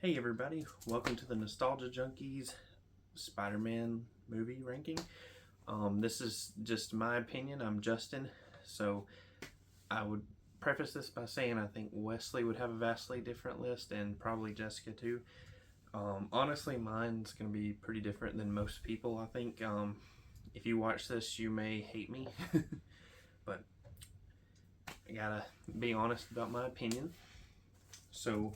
Hey everybody, welcome to the Nostalgia Junkies Spider-Man movie ranking. This is just my opinion. I'm Justin, so I would preface this by saying I think Wesley would have a vastly different list, and probably Jessica too. Honestly, mine's going to be pretty different than most people. I think if you watch this, you may hate me, but I gotta be honest about my opinion. So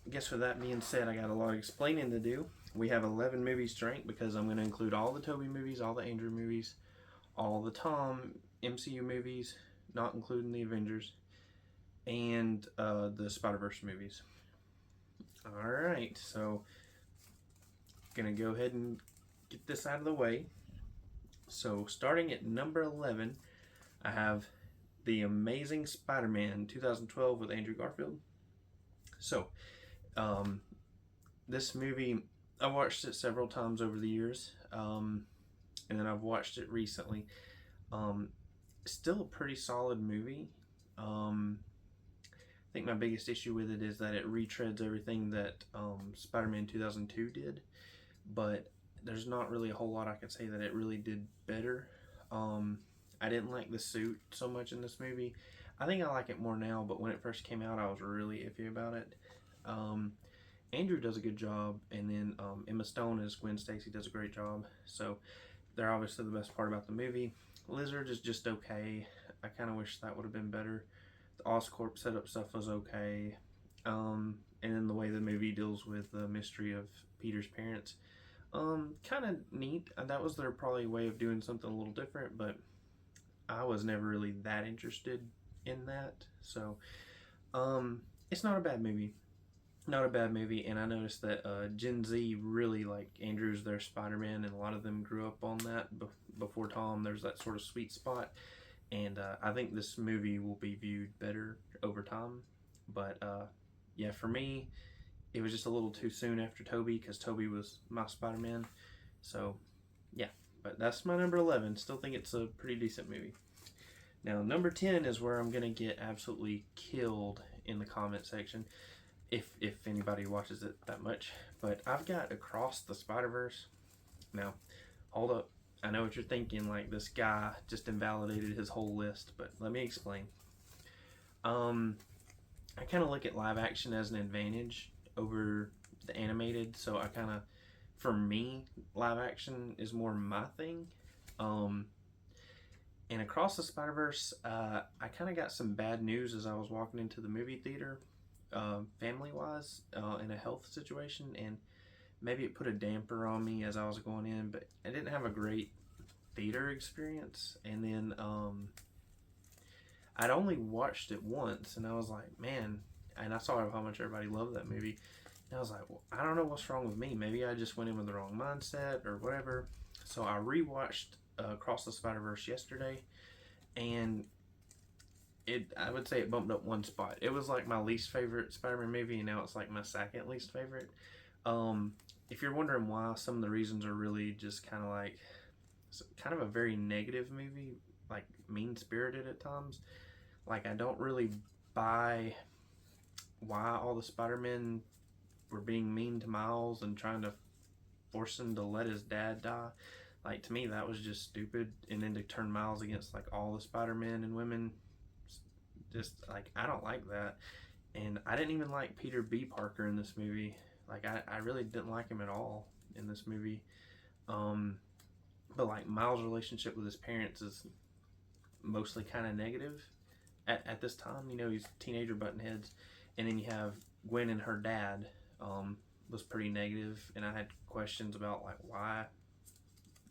I guess with that being said, I got a lot of explaining to do. We have 11 movies to rank because I'm going to include all the Tobey movies, all the Andrew movies, all the Tom MCU movies, not including the Avengers, and the Spider-Verse movies. Alright, so going to go ahead and get this out of the way. So starting at number 11, I have The Amazing Spider-Man 2012 with Andrew Garfield. So, this movie, I've watched it several times over the years, and then I've watched it recently. Still a pretty solid movie. I think my biggest issue with it is that it retreads everything that Spider-Man 2002 did, but there's not really a whole lot I could say that it really did better. I didn't like the suit so much in this movie. I think I like it more now, but when it first came out, I was really iffy about it. Andrew does a good job, and then Emma Stone as Gwen Stacy does a great job. So they're obviously the best part about the movie. Lizard is just okay. I kind of wish that would have been better. The Oscorp setup stuff was okay. And then the way the movie deals with the mystery of Peter's parents, kind of neat. That was their probably way of doing something a little different, but I was never really that interested in that. So it's not a bad movie. Not a bad movie, and I noticed that Gen Z really like Andrew's their Spider-Man, and a lot of them grew up on that before Tom. There's that sort of sweet spot, and I think this movie will be viewed better over time. But yeah, for me, it was just a little too soon after Tobey because Tobey was my Spider-Man. So yeah, but that's my number 11. Still think it's a pretty decent movie. Now, number 10 is where I'm going to get absolutely killed in the comment section if anybody watches it that much. But I've got Across the Spider-Verse. Now, hold up. I know what you're thinking, like this guy just invalidated his whole list, but let me explain. I kind of look at live action as an advantage over the animated, so I kind of, for me, live action is more my thing. And Across the Spider-Verse, I kind of got some bad news as I was walking into the movie theater, family-wise, in a health situation, and maybe it put a damper on me as I was going in, but I didn't have a great theater experience. And then I'd only watched it once, and I was like, man, and I saw how much everybody loved that movie, and I was like, well, I don't know what's wrong with me. Maybe I just went in with the wrong mindset or whatever. So I rewatched Across the Spider-Verse yesterday, and I would say it bumped up one spot. It was like my least favorite Spider-Man movie, and now it's like my second least favorite. If you're wondering why, some of the reasons are really just kind of like kind of a very negative movie, like mean-spirited at times. Like, I don't really buy why all the Spider-Men were being mean to Miles and trying to force him to let his dad die. Like, to me, that was just stupid. And then to turn Miles against like all the Spider-Men and women, just like, I don't like that. And I didn't even like Peter B. Parker in this movie. Like, I really didn't like him at all in this movie. But like, Miles' relationship with his parents is mostly kind of negative at this time. You know, he's teenager button heads. And then you have Gwen and her dad, was pretty negative, and I had questions about like why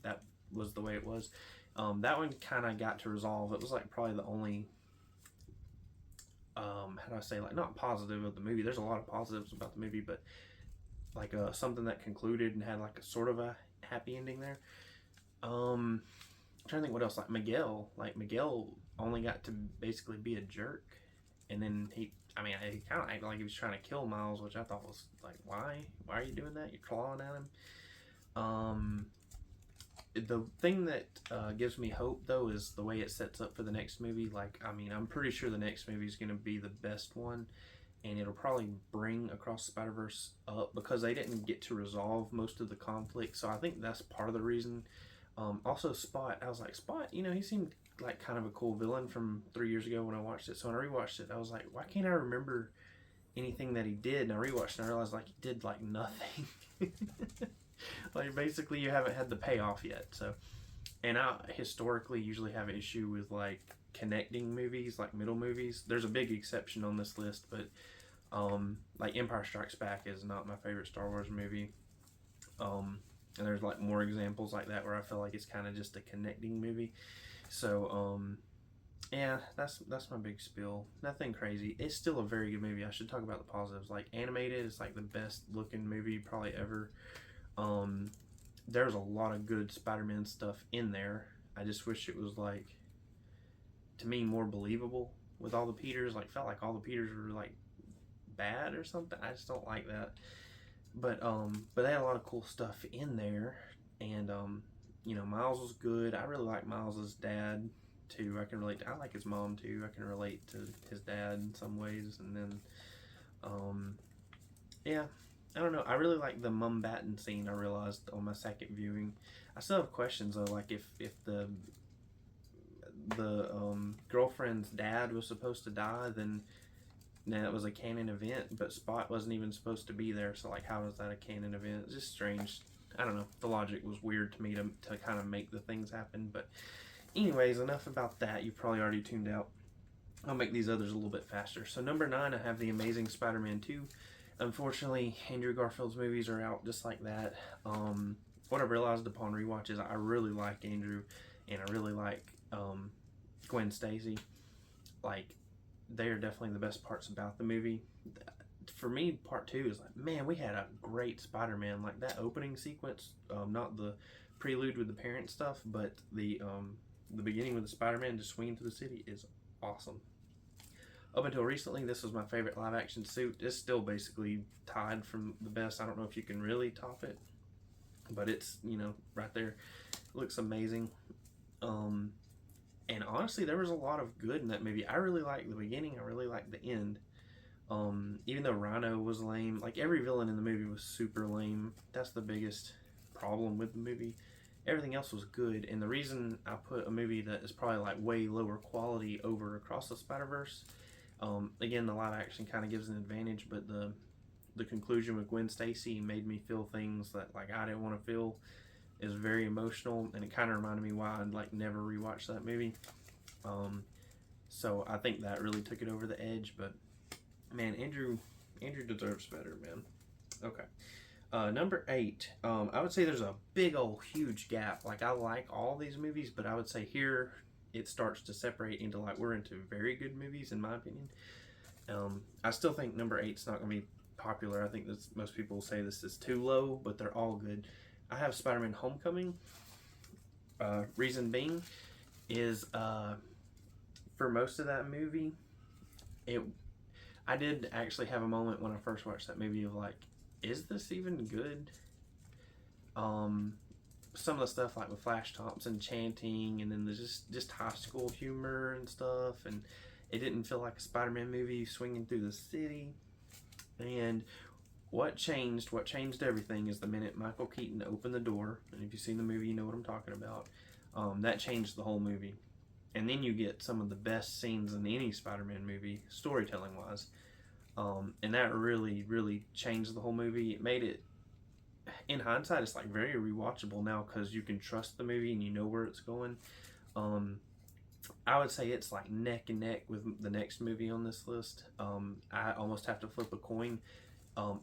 that was the way it was. That one kind of got to resolve. It was like probably the only how do I say, like, not positive of the movie. There's a lot of positives about the movie, but like something that concluded and had like a sort of a happy ending there. I'm trying to think what else. Like Miguel only got to basically be a jerk, and then he kind of acted like he was trying to kill Miles, which I thought was like, why are you doing that? You're clawing at him. The thing that gives me hope though is the way it sets up for the next movie. Like, I'm pretty sure the next movie is going to be the best one, and it'll probably bring Across the Spider-Verse up because they didn't get to resolve most of the conflict. So I think that's part of the reason. Also, Spot. I was like, Spot. He seemed like kind of a cool villain from 3 years ago when I watched it. So when I rewatched it, I was like, why can't I remember anything that he did? And I rewatched it and I realized like he did like nothing. Like basically you haven't had the payoff yet. So, and I historically usually have an issue with like connecting movies, like middle movies. There's a big exception on this list, but like Empire Strikes Back is not my favorite Star Wars movie. And there's like more examples like that where I feel like it's kind of just a connecting movie. So yeah, that's my big spiel. Nothing crazy. It's still a very good movie. I should talk about the positives. Like animated, it's like the best looking movie probably ever. There's a lot of good Spider-Man stuff in there. I just wish it was like, to me, more believable with all the Peters. Like felt like all the Peters were like bad or something. I just don't like that. But they had a lot of cool stuff in there, and Miles was good. I really like Miles's dad too. I like his mom too. I can relate to his dad in some ways, and then yeah, I don't know. I really like the Mum Batten scene. I realized on my second viewing. I still have questions though, like if the girlfriend's dad was supposed to die, then that was a canon event, but Spot wasn't even supposed to be there, so like how is that a canon event? It's just strange. I don't know. The logic was weird to me to kind of make the things happen, but anyways, enough about that. You've probably already tuned out. I'll make these others a little bit faster. So number 9, I have The Amazing Spider-Man 2. Unfortunately, Andrew Garfield's movies are out just like that. What I realized upon rewatch is I really like Andrew, and I really like Gwen Stacy. Like, they are definitely the best parts about the movie. For me, part 2 is like, man, we had a great Spider-Man. Like that opening sequence, not the prelude with the parent stuff, but the beginning with the Spider-Man just swinging through the city is awesome. Up until recently, this was my favorite live-action suit. It's still basically tied from the best. I don't know if you can really top it, but it's, right there. It looks amazing. And honestly, there was a lot of good in that movie. I really liked the beginning. I really liked the end. Even though Rhino was lame, like every villain in the movie was super lame. That's the biggest problem with the movie. Everything else was good. And the reason I put a movie that is probably like way lower quality over Across the Spider-Verse, again, the live action kind of gives an advantage, but the conclusion with Gwen Stacy made me feel things that like I didn't want to feel. Is very emotional, and it kind of reminded me why I'd like never rewatch that movie. So I think that really took it over the edge. But man, Andrew deserves better, man. Okay, number 8. I would say there's a big old huge gap. Like I like all these movies, but I would say here it starts to separate into like we're into very good movies in my opinion. I still think number 8's not going to be popular. I think most people say this is too low, but they're all good. I have Spider-Man Homecoming. Reason being is for most of that movie, I did actually have a moment when I first watched that movie of like, is this even good? Some of the stuff like with Flash Thompson chanting, and then there's just high school humor and stuff, and it didn't feel like a Spider-Man movie swinging through the city. And what changed everything is the minute Michael Keaton opened the door, and if you've seen the movie, you know what I'm talking about. That changed the whole movie. And then you get some of the best scenes in any Spider-Man movie, storytelling-wise. And that really, really changed the whole movie. It made it, in hindsight, it's like very rewatchable now because you can trust the movie and you know where it's going. I would say it's like neck and neck with the next movie on this list. I almost have to flip a coin.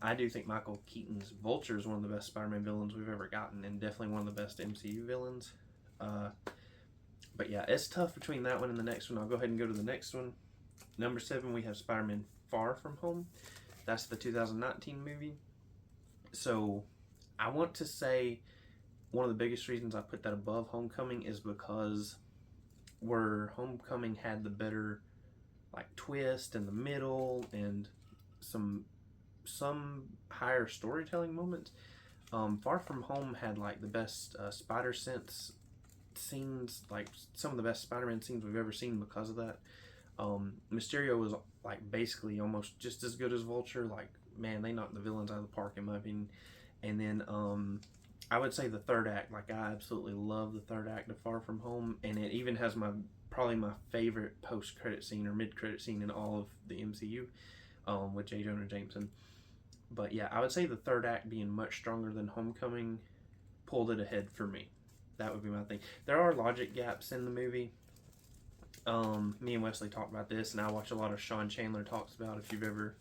I do think Michael Keaton's Vulture is one of the best Spider-Man villains we've ever gotten, and definitely one of the best MCU villains. But yeah, it's tough between that one and the next one. I'll go ahead and go to the next one. Number 7, we have Spider-Man Far From Home. That's the 2019 movie. So I want to say one of the biggest reasons I put that above Homecoming is because where Homecoming had the better like twist in the middle and some higher storytelling moments, Far From Home had like the best spider sense scenes, like some of the best Spider-Man scenes we've ever seen because of that. Mysterio was like basically almost just as good as Vulture. Like, man, they knocked the villains out of the park in my opinion. And then I would say the third act, like I absolutely love the third act of Far From Home, and it even has probably my favorite post credit scene or mid credit scene in all of the MCU, with J. Jonah Jameson. But yeah, I would say the third act being much stronger than Homecoming pulled it ahead for me. That would be my thing. There are logic gaps in the movie. Me and Wesley talked about this, and I watch a lot of Sean Chandler talks about if you've ever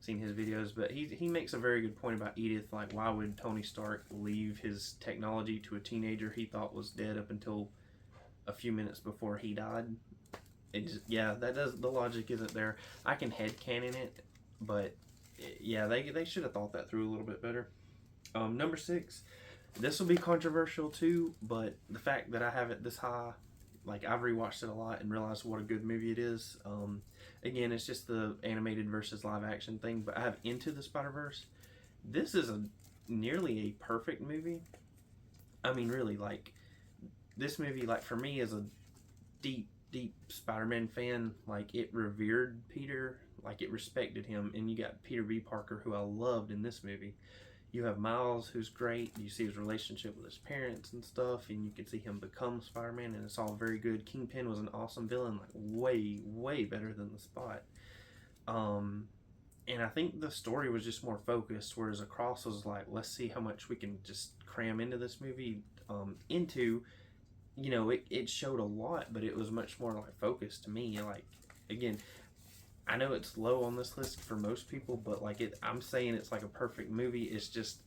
seen his videos. But he makes a very good point about Edith. Like, why would Tony Stark leave his technology to a teenager he thought was dead up until a few minutes before he died? Yeah, the logic isn't there. I can headcanon it, but yeah, they should have thought that through a little bit better. Number 6, this will be controversial too, but the fact that I have it this high, like I've rewatched it a lot and realized what a good movie it is. Again, it's just the animated versus live action thing, but I have Into the Spider-Verse. This is nearly a perfect movie. I mean, really, like, this movie, like, for me as a deep Spider-Man fan, like, it revered Peter, like, it respected him, and you got Peter B. Parker, who I loved in this movie. You have Miles, who's great. You see his relationship with his parents and stuff, and you can see him become Spider-Man, and it's all very good. Kingpin was an awesome villain, like way better than the Spot. And I think the story was just more focused, whereas Across was like, let's see how much we can just cram into this movie. Into, you know, it showed a lot, but it was much more like focused to me. Like, again, I know it's low on this list for most people, but like I'm saying it's like a perfect movie. It's just,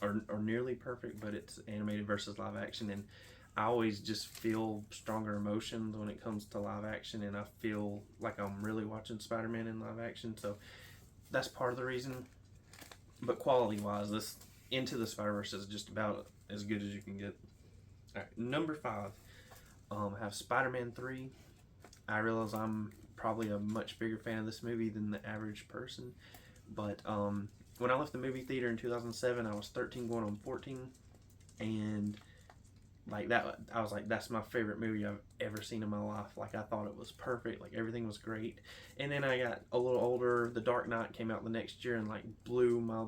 or nearly perfect, but it's animated versus live action, and I always just feel stronger emotions when it comes to live action, and I feel like I'm really watching Spider-Man in live action. So that's part of the reason. But quality-wise, this Into the Spider-Verse is just about as good as you can get. All right, number 5, I have Spider-Man 3. I realize I'm probably a much bigger fan of this movie than the average person, but when I left the movie theater in 2007, I was 13 going on 14, and like that, I was like, that's my favorite movie I've ever seen in my life. Like, I thought it was perfect, like everything was great. And then I got a little older, The Dark Knight came out the next year and like blew my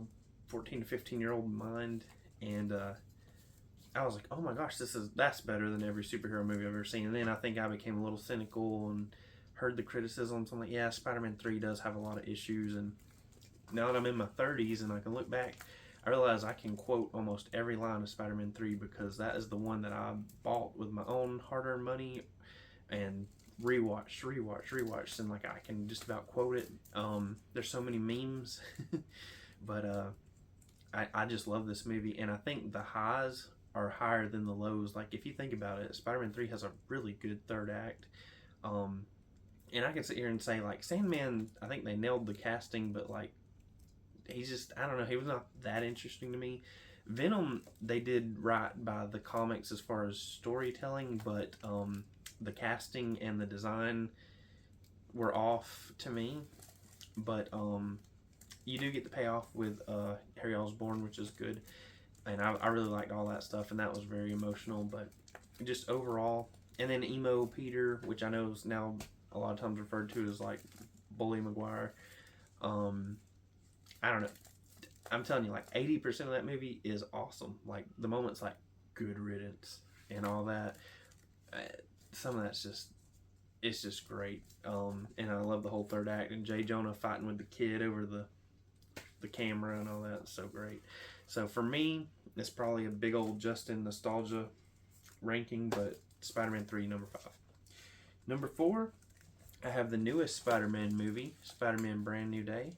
14 to 15 year old mind, and I was like, oh my gosh, that's better than every superhero movie I've ever seen. And then I think I became a little cynical and heard the criticisms. I'm like, yeah, Spider-Man 3 does have a lot of issues, and now that I'm in my 30s and I can look back, I realize I can quote almost every line of Spider-Man 3 because that is the one that I bought with my own hard-earned money and rewatched, and like I can just about quote it. There's so many memes, but I just love this movie, and I think the highs are higher than the lows. Like, if you think about it, Spider-Man 3 has a really good third act. And I can sit here and say, like, Sandman, I think they nailed the casting, but, like, he's just, I don't know, he was not that interesting to me. Venom, they did right by the comics as far as storytelling, but the casting and the design were off to me. But you do get the payoff with Harry Osborn, which is good. And I really liked all that stuff, and that was very emotional, but just overall. And then Emo Peter, which I know is now a lot of times referred to as like Bully Maguire. I don't know. I'm telling you, like 80% of that movie is awesome. Like the moments like Good Riddance and all that. Some of that's just, it's just great. And I love the whole third act and J. Jonah fighting with the kid over the camera and all that. It's so great. So for me, it's probably a big old Justin nostalgia ranking, but Spider-Man 3, number 5. Number 4, I have the newest Spider-Man movie, Spider-Man Brand New Day,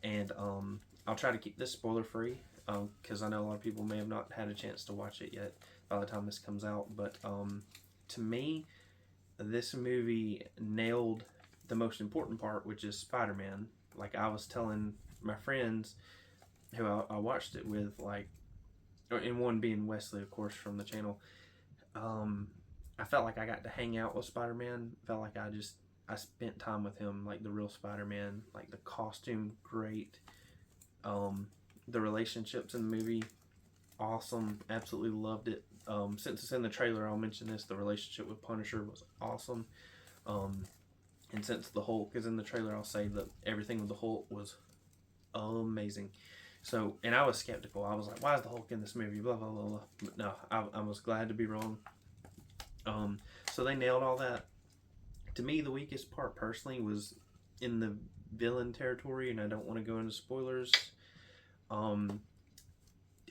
and I'll try to keep this spoiler free because I know a lot of people may have not had a chance to watch it yet by the time this comes out, but to me, this movie nailed the most important part, which is Spider-Man. Like I was telling my friends who I watched it with, like, and one being Wesley, of course, from the channel, I felt like I got to hang out with Spider-Man. Felt like I spent time with him, like the real Spider-Man. Like the costume, great. The relationships in the movie, awesome. Absolutely loved it. Since it's in the trailer, I'll mention this. The relationship with Punisher was awesome. And since the Hulk is in the trailer, I'll say that everything with the Hulk was amazing. So, and I was skeptical. I was like, why is the Hulk in this movie? Blah, blah, blah, blah. But no, I was glad to be wrong. So they nailed all that. To me, the weakest part personally was in the villain territory, and I don't want to go into spoilers.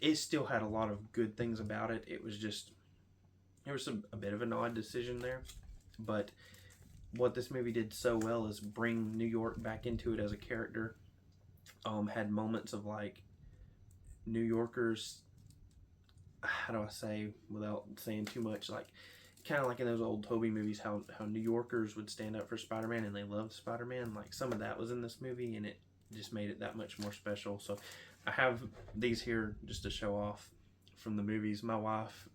It still had a lot of good things about it. It was just, there was a bit of an odd decision there. But what this movie did so well is bring New York back into it as a character. Had moments of like New Yorkers, how do I say without saying too much, like kind of like in those old Tobey movies, how New Yorkers would stand up for Spider-Man and they loved Spider-Man. Like some of that was in this movie, and it just made it that much more special. So I have these here just to show off from the movies. My wife,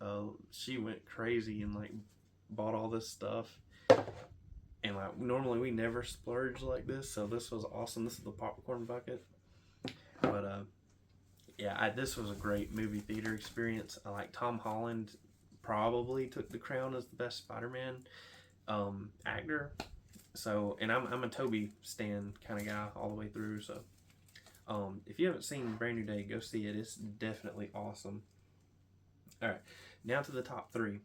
she went crazy and like bought all this stuff. And like normally we never splurge like this, so this was awesome. This is the popcorn bucket. But yeah, this was a great movie theater experience. I like Tom Holland probably took the crown as the best Spider-Man actor. So, and I'm a Tobey stan kind of guy all the way through. So, if you haven't seen Brand New Day, go see it. It's definitely awesome. All right, now to the top three.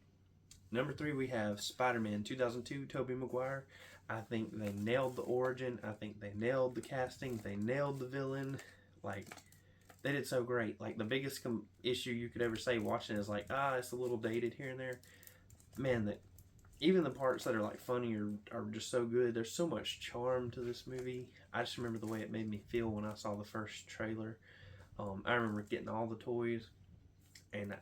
Number 3, we have Spider-Man 2002, Tobey Maguire. I think they nailed the origin. I think they nailed the casting. They nailed the villain. Like, they did so great. Like, the biggest issue you could ever say watching is like, it's a little dated here and there. Man, that even the parts that are like funny are just so good. There's so much charm to this movie. I just remember the way it made me feel when I saw the first trailer. I remember getting all the toys, and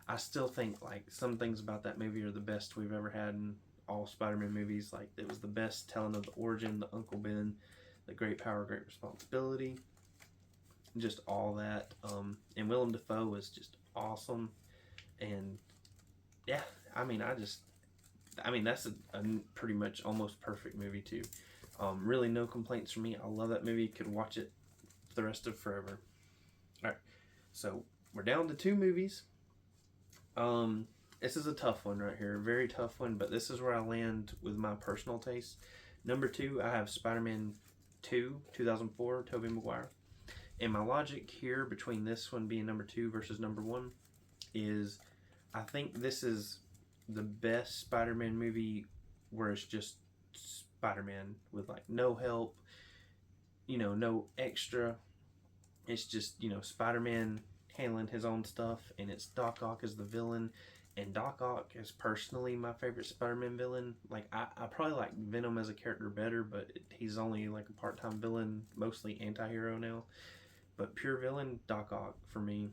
I still think like some things about that movie are the best we've ever had in all Spider-Man movies. Like, it was the best telling of the origin, the Uncle Ben, the great power, great responsibility, just all that. And Willem Dafoe was just awesome. And yeah, I mean that's a pretty much almost perfect movie too. Really no complaints from me. I love that movie. Could watch it for the rest of forever. All right, so we're down to 2 movies. This is a tough one right here, very tough one, but this is where I land with my personal taste. Number 2, I have Spider-Man 2, 2004, Tobey Maguire. And my logic here between this one being number 2 versus number 1 is I think this is the best Spider-Man movie where it's just Spider-Man with like no help, no extra. It's just, Spider-Man handling his own stuff, and it's Doc Ock as the villain. And Doc Ock is personally my favorite Spider-Man villain. Like, I probably like Venom as a character better, but he's only like a part-time villain, mostly anti-hero now. But pure villain, Doc Ock for me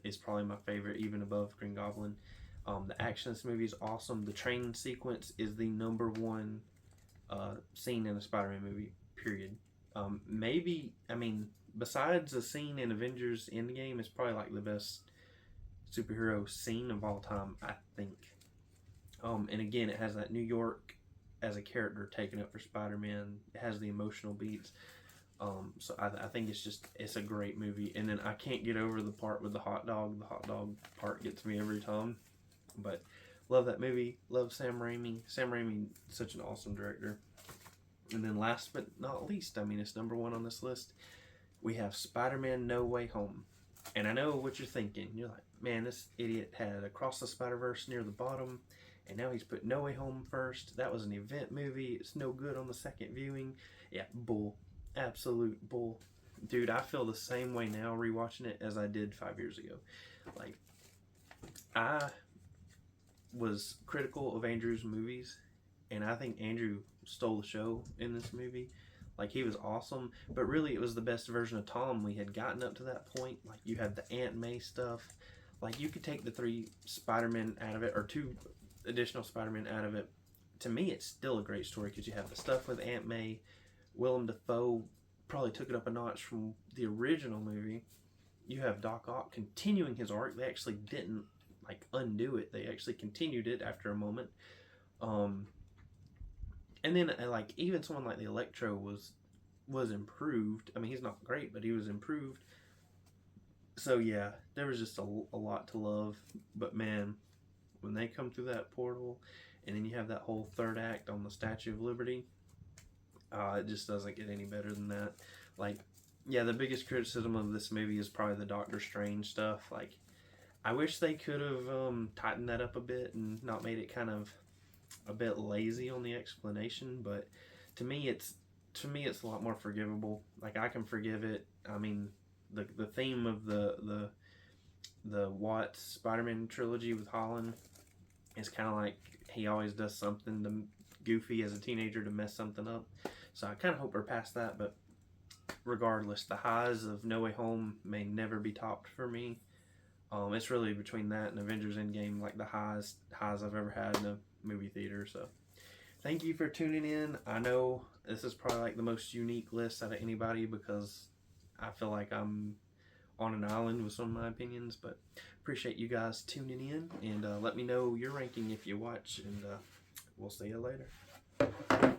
is probably my favorite, even above Green Goblin. The action in this movie is awesome. The train sequence is the number 1 scene in a Spider-Man movie, period. Besides the scene in Avengers Endgame, it's probably like the best superhero scene of all time, I think. And again, it has that New York as a character taken up for Spider-Man. It has the emotional beats. So I think it's a great movie. And then I can't get over the part with the hot dog. The hot dog part gets me every time. But love that movie. Love Sam Raimi. Sam Raimi, such an awesome director. And then last but not least, it's number 1 on this list. We have Spider-Man No Way Home. And I know what you're thinking. You're like, man, this idiot had Across the Spider-Verse near the bottom, and now he's put No Way Home first. That was an event movie. It's no good on the second viewing. Yeah, bull. Absolute bull. Dude, I feel the same way now rewatching it as I did 5 years ago. Like, I was critical of Andrew's movies, and I think Andrew stole the show in this movie. Like, he was awesome, but really it was the best version of Tom we had gotten up to that point. Like, you had the Aunt May stuff. Like, you could take the 3 Spider-Men out of it, or 2 additional Spider-Men out of it. To me, it's still a great story because you have the stuff with Aunt May. Willem Dafoe probably took it up a notch from the original movie. You have Doc Ock continuing his arc. They actually didn't, undo it. They actually continued it after a moment. And then, even someone like the Electro was improved. He's not great, but he was improved. So, yeah, there was just a lot to love. But, man, when they come through that portal, and then you have that whole third act on the Statue of Liberty, It just doesn't get any better than that. Like, yeah, the biggest criticism of this movie is probably the Doctor Strange stuff. Like, I wish they could have tightened that up a bit and not made it kind of a bit lazy on the explanation. But to me, it's a lot more forgivable. Like, I can forgive it. I mean, the theme of the Watts Spider-Man trilogy with Holland is kind of like he always does something to goofy as a teenager to mess something up. So I kind of hope we're past that. But regardless, the highs of No Way Home may never be topped for me. It's really between that and Avengers Endgame, like the highs I've ever had in a movie theater. So thank you for tuning in. I know this is probably like the most unique list out of anybody because I feel like I'm on an island with some of my opinions, but appreciate you guys tuning in, and let me know your ranking if you watch, and we'll see you later.